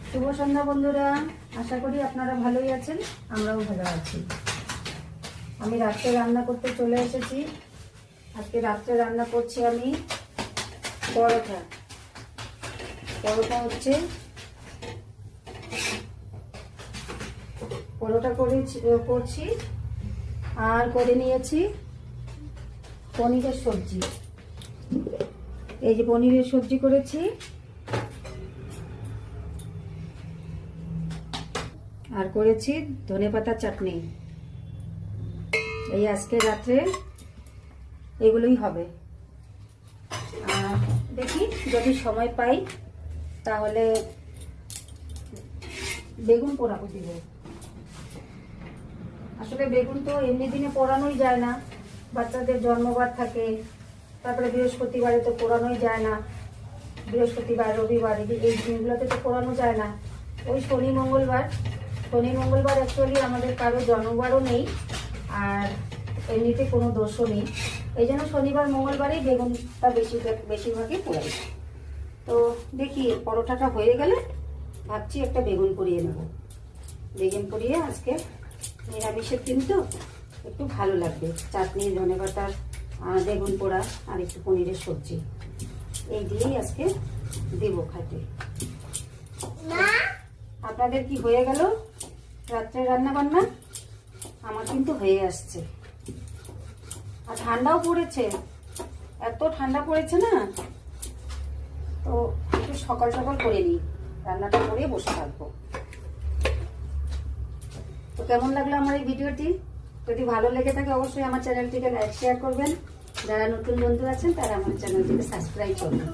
শুভ সন্ধ্যা বন্ধুরা, আশা করি আপনারা ভালোই আছেন, আমরাও ভালো আছি। আমি রাত্রে রান্না করতে চলে এসেছি। আজকে রাত্রে রান্না করছি আমি পরোটা। পরোটা করছি আর করে নিয়েছি পনিরের সবজি। এই যে পনিরের সবজি করেছি আর করেছি ধনেপাতা চাটনি। এই আজকে রাত্রে এগুলোই হবে। আর দেখি যদি সময় পাই তাহলে বেগুন পোড়াবো দিব। আসলে বেগুন তো এমনি দিনে পোড়ানোই যায় না, বাচ্চাদের জন্মবার থাকে, তারপরে বৃহস্পতিবারে তো পোড়ানোই যায় না, বৃহস্পতিবার রবিবার এই দিনগুলোতে তো পোড়ানো যায় না। ওই শনি মঙ্গলবার অ্যাকচুয়ালি আমাদের কারো জন্মবারও নেই আর এমনিতে কোনো দোষও নেই। এই জন্য শনিবার মঙ্গলবারেই বেগুনটা বেশিরভাগই পোড়াই। তো দেখি পরোটাটা হয়ে গেলে ভাবছি একটা বেগুন পুড়িয়ে নেব। বেগুন পুড়িয়ে আজকে নিরামিষের দিন তো একটু ভালো লাগবে। চাটনি, ধনেপাতার, বেগুন পোড়া আর একটু পনিরের সবজি এই দিয়েই আজকে দেবো খাতে। আপনাদের কি হয়ে গেল রাত্রে রান্না বান্না? আমার কিন্তু হয়ে আসছে। আর ঠান্ডাও পড়েছে, এত ঠান্ডা পড়েছে না, তো একটু সকাল সকাল করে নিই, রান্নাটা করে বসে থাকবো। তো কেমন লাগলো আমার এই ভিডিওটি? যদি ভালো লেগে থাকে অবশ্যই আমার চ্যানেলটিকে লাইক শেয়ার করবেন। যারা নতুন বন্ধু আছেন তারা আমার চ্যানেলটিকে সাবস্ক্রাইব করবেন।